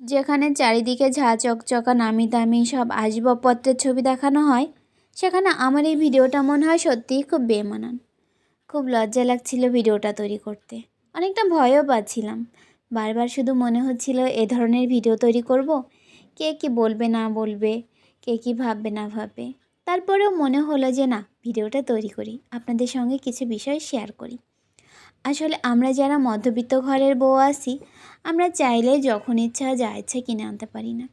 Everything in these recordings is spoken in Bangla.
যেখানে চারিদিকে ঝাঁ চকচকা নামি দামি সব আসবাবপত্রের ছবি দেখানো হয়, সেখানে আমার এই ভিডিওটা মনে হয় সত্যিই খুব বেমানান। খুব লজ্জা লাগছিল ভিডিওটা তৈরি করতে, অনেকটা ভয়ও পাচ্ছিলাম। বারবার শুধু মনে হচ্ছিল এ ধরনের ভিডিও তৈরি করব, কে কী বলবে না বলবে, কে কী ভাববে না ভাববে। তারপরেও মনে হলো যে না, ভিডিওটা তৈরি করি, আপনাদের সঙ্গে কিছু বিষয় শেয়ার করি। আসলে আমরা যারা মধ্যবিত্ত ঘরের বউ আছি, আমরা চাইলে যখন ইচ্ছা যা ইচ্ছা কিনে আনতে পারি না।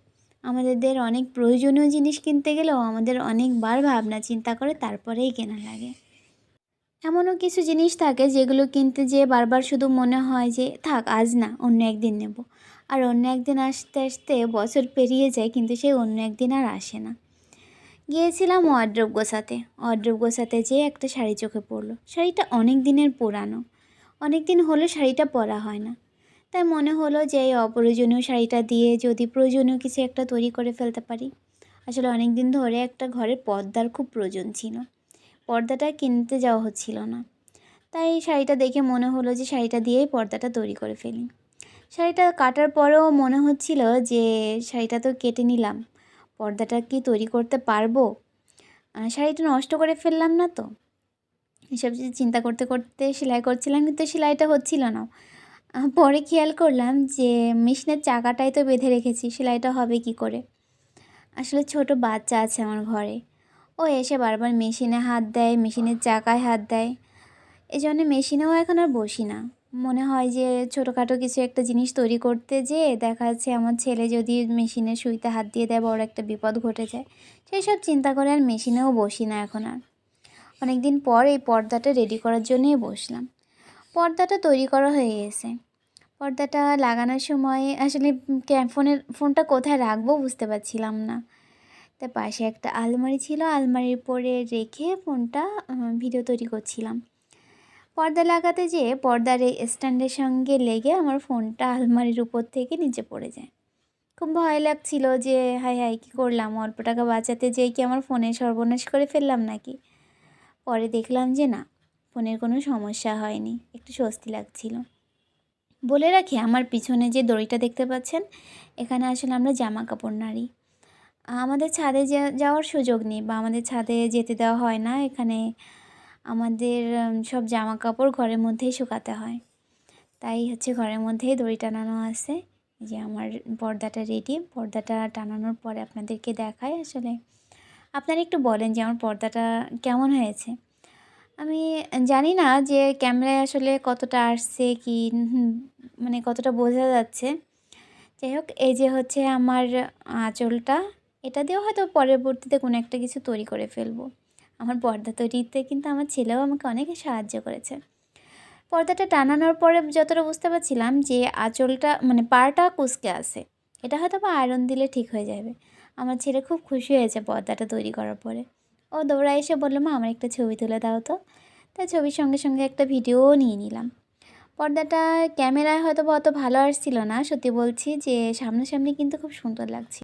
আমাদের অনেক প্রয়োজনীয় জিনিস কিনতে গেলেও আমাদের অনেকবার ভাবনা চিন্তা করে তারপরেই কেনা লাগে। এমনও কিছু জিনিস থাকে যেগুলো কিনতে যেয়ে বারবার শুধু মনে হয় যে থাক, আজ না, অন্য একদিন নেব। আর অন্য একদিন আসতে আসতে বছর পেরিয়ে যায়, কিন্তু সেই অন্য একদিন আর আসে না। গিয়েছিলাম ওয়ার্ড্রোব গোছাতে যেয়ে একটা শাড়ি চোখে পড়লো। শাড়িটা অনেক দিনের পুরানো, অনেক দিন হলো শাড়িটা পরা হয় না। তাই মনে হলো যে এই অপ্রয়োজনীয় শাড়িটা দিয়ে যদি প্রয়োজনীয় কিছু একটা তৈরি করে ফেলতে পারি। আসলে অনেক দিন ধরে একটা ঘরের পর্দার খুব প্রয়োজন ছিল, পর্দাটা কিনতে যাওয়া হচ্ছিল না। তাই শাড়িটা দেখে মনে হলো যে শাড়িটা দিয়েই পর্দাটা তৈরি করে ফেলি। শাড়িটা কাটার পরেও মনে হচ্ছিল যে শাড়িটা তো কেটে নিলাম, পর্দাটা কি তৈরি করতে পারবো, শাড়িটা নষ্ট করে ফেললাম না তো। এসব চিন্তা করতে করতে সেলাই করছিলাম, কিন্তু সেলাইটা হচ্ছিল না। পরে খেয়াল করলাম যে মেশিনের চাকাটাই তো বেঁধে রেখেছি, সেলাইটা হবে কি করে। আসলে ছোট বাচ্চা আছে আমার ঘরে, ও এসে বারবার মেশিনে হাত দেয়, মেশিনের চাকায় হাত দেয়। এই জন্য মেশিনেও এখন আর বসি না। মনে হয় যে ছোটোখাটো কিছু একটা জিনিস তৈরি করতে যেয়ে দেখা যাচ্ছে আমার ছেলে যদি মেশিনের সুইতে হাত দিয়ে দেয়, বড় একটা বিপদ ঘটে যায়। সেই সব চিন্তা করে আর মেশিনেও বসি না এখন আর। অনেক দিন পর এই পর্দাটা রেডি করার জন্যই বসলাম। পর্দাটা তৈরি করা হয়ে গেছে। পর্দাটা লাগানোর সময় আসলে ফোনটা কোথায় রাখবো বুঝতে পারছিলাম না। তার পাশে একটা আলমারি ছিল, আলমারির উপরে রেখে ফোনটা ভিডিও তৈরি করছিলাম। পর্দা লাগাতে যেয়ে পর্দার এই স্ট্যান্ডের সঙ্গে লেগে আমার ফোনটা আলমারির উপর থেকে নিচে পড়ে যায়। খুব ভয় লাগছিল যে হায় হায় কী করলাম, অল্প টাকা বাঁচাতে যেয়ে কি আমার ফোনের সর্বনাশ করে ফেললাম নাকি। পরে দেখলাম যে না, ফোনের কোনো সমস্যা হয়নি, একটু স্বস্তি লাগছিল। বলে রাখি, আমার পিছনে যে দড়িটা দেখতে পাচ্ছেন, এখানে আসলে আমরা জামা কাপড় নাড়ি। আমাদের ছাদে যাওয়ার সুযোগ নেই, বা আমাদের ছাদে যেতে দেওয়া হয় না। এখানে আমাদের সব জামা কাপড় ঘরের মধ্যেই শুকাতে হয়। তাই হচ্ছে ঘরের মধ্যেই দড়ি টানানো আছে। যে আমার পর্দাটা রেডি, পর্দাটা টানানোর পরে আপনাদেরকে দেখাই। আসলে আপনারা একটু বলেন যে আমার পর্দাটা কেমন হয়েছে। আমি জানি না যে ক্যামেরায় আসলে কতটা আসছে কি, মানে কতটা বোঝা যাচ্ছে। যাই হোক, এই যে হচ্ছে আমার আঁচলটা, এটা দিয়েও হয়তো পরবর্তীতে কোনো একটা কিছু তৈরি করে ফেলবো। আমার পর্দা তৈরিতে কিন্তু আমার ছেলেও আমাকে অনেক সাহায্য করেছে। পর্দাটা টানানোর পরে যতটা বুঝতে পারছিলাম যে আঁচলটা মানে পাড়টা কুঁচকে আছে, এটা হয়তো বা আয়রন দিলে ঠিক হয়ে যাবে। আমার ছেলে খুব খুশি হয়েছে পর্দাটা তৈরি করার পরে। ও দৌড়ায় এসে বললো, মা আমার একটা ছবি তুলে দাও তো। তাই ছবির সঙ্গে সঙ্গে একটা ভিডিওও নিয়ে নিলাম। পর্দাটা ক্যামেরায় হয়তো বা অত ভালো আসছিল না, সত্যি বলছি যে সামনাসামনি কিন্তু খুব সুন্দর লাগছিল।